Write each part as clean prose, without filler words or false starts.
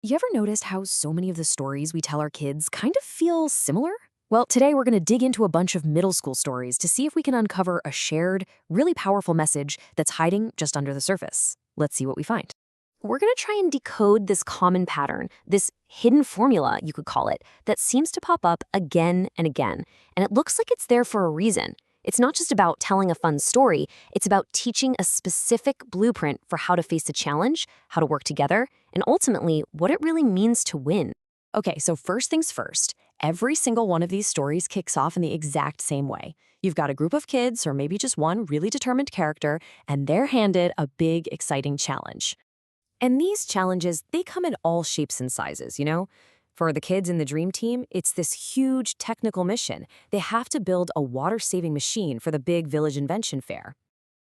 You ever noticed how so many of the stories we tell our kids kind of feel similar? Well, today we're going to dig into a bunch of middle school stories to see if we can uncover a shared, really powerful message that's hiding just under the surface. Let's see what we find. We're going to try and decode this common pattern, this hidden formula, you could call it, that seems to pop up again and again. And it looks like it's there for a reason. It's not just about telling a fun story, it's about teaching a specific blueprint for how to face a challenge, how to work together, and ultimately what it really means to win. Okay, so first things first, every single one of these stories kicks off in the exact same way. You've got a group of kids, or maybe just one really determined character, and they're handed a big, exciting challenge. And these challenges, they come in all shapes and sizes. For the kids in the dream team, it's this huge technical mission. They have to build a water-saving machine for the big village invention fair.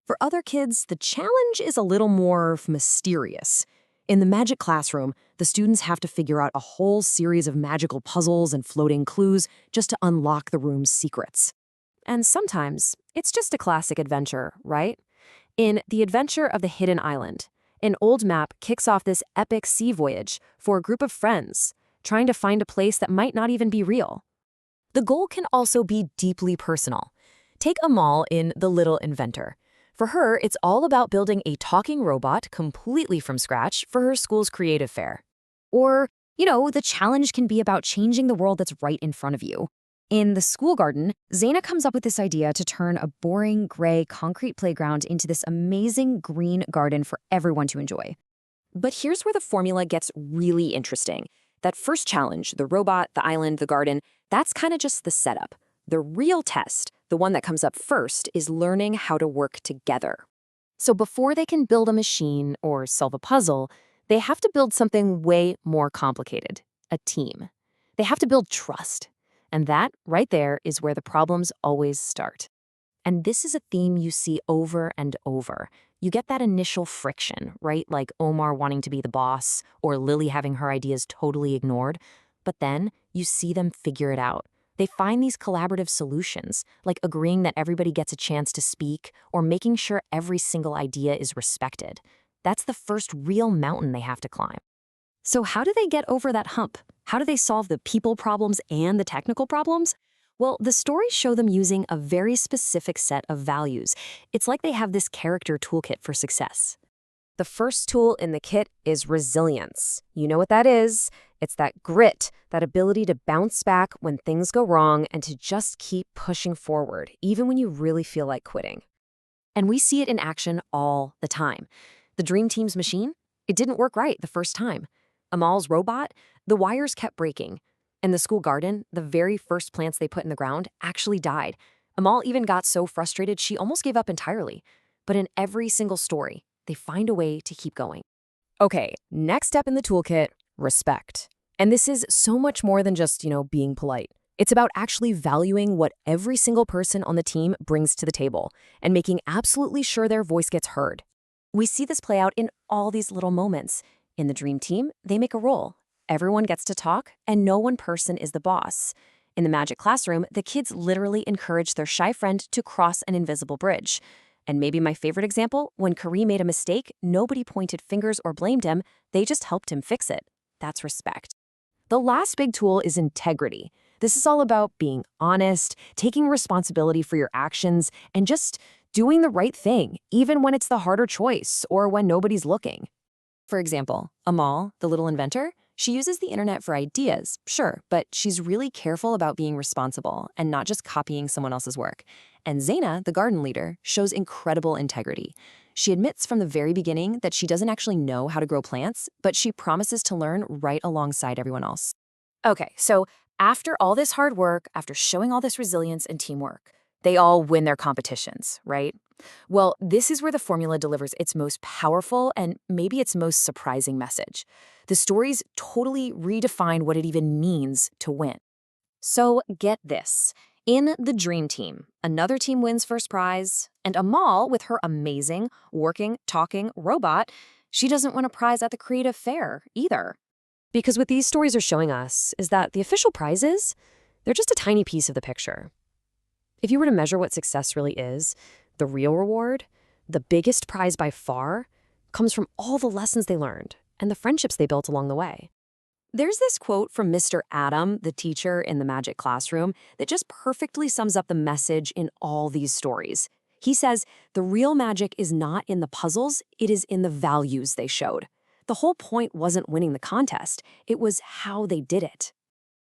For other kids, the challenge is a little more mysterious. In the magic classroom, the students have to figure out a whole series of magical puzzles and floating clues just to unlock the room's secrets. And sometimes, it's just a classic adventure, right? In The Adventure of the Hidden Island, an old map kicks off this epic sea voyage for a group of friends, trying to find a place that might not even be real. The goal can also be deeply personal. Take Amal in The Little Inventor. For her, it's all about building a talking robot completely from scratch for her school's creative fair. Or, the challenge can be about changing the world that's right in front of you. In The School Garden, Zaina comes up with this idea to turn a boring, gray, concrete playground into this amazing green garden for everyone to enjoy. But here's where the formula gets really interesting. That first challenge, the robot, the island, the garden, that's kind of just the setup. The real test, the one that comes up first, is learning how to work together. So before they can build a machine or solve a puzzle, they have to build something way more complicated, a team. They have to build trust. And that, right there, is where the problems always start. And this is a theme you see over and over. You get that initial friction, right? Like Omar wanting to be the boss or Lily having her ideas totally ignored. But then you see them figure it out. They find these collaborative solutions, like agreeing that everybody gets a chance to speak or making sure every single idea is respected. That's the first real mountain they have to climb. So how do they get over that hump? How do they solve the people problems and the technical problems? Well, the stories show them using a very specific set of values. It's like they have this character toolkit for success. The first tool in the kit is resilience. You know what that is? It's that grit, that ability to bounce back when things go wrong and to just keep pushing forward, even when you really feel like quitting. And we see it in action all the time. The Dream Team's machine, it didn't work right the first time. Amal's robot, the wires kept breaking. In the school garden, the very first plants they put in the ground actually died. Amal even got so frustrated she almost gave up entirely. But in every single story, they find a way to keep going. Okay, next step in the toolkit, respect. And this is so much more than just, being polite. It's about actually valuing what every single person on the team brings to the table and making absolutely sure their voice gets heard. We see this play out in all these little moments. In the Dream Team, they make a role. Everyone gets to talk, and no one person is the boss. In the Magic Classroom, the kids literally encourage their shy friend to cross an invisible bridge. And maybe my favorite example, when Kareem made a mistake, nobody pointed fingers or blamed him, they just helped him fix it. That's respect. The last big tool is integrity. This is all about being honest, taking responsibility for your actions, and just doing the right thing, even when it's the harder choice or when nobody's looking. For example, Amal, the little inventor, she uses the internet for ideas, sure, but she's really careful about being responsible and not just copying someone else's work. And Zaina, the garden leader, shows incredible integrity. She admits from the very beginning that she doesn't actually know how to grow plants, but she promises to learn right alongside everyone else. Okay, so after all this hard work, after showing all this resilience and teamwork, they all win their competitions, right? Well, this is where the formula delivers its most powerful and maybe its most surprising message. The stories totally redefine what it even means to win. So get this. In the Dream Team, another team wins first prize, and Amal, with her amazing, working, talking robot, she doesn't win a prize at the creative fair either. Because what these stories are showing us is that the official prizes, they're just a tiny piece of the picture. If you were to measure what success really is, the real reward, the biggest prize by far, comes from all the lessons they learned and the friendships they built along the way. There's this quote from Mr. Adam, the teacher in the magic classroom, that just perfectly sums up the message in all these stories. He says, the real magic is not in the puzzles, it is in the values they showed. The whole point wasn't winning the contest, it was how they did it.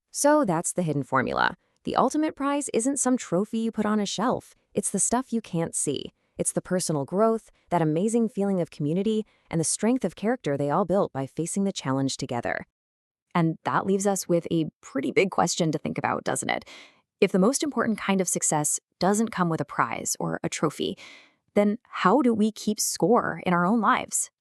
So that's the hidden formula. The ultimate prize isn't some trophy you put on a shelf. It's the stuff you can't see. It's the personal growth, that amazing feeling of community, and the strength of character they all built by facing the challenge together. And that leaves us with a pretty big question to think about, doesn't it? If the most important kind of success doesn't come with a prize or a trophy, then how do we keep score in our own lives?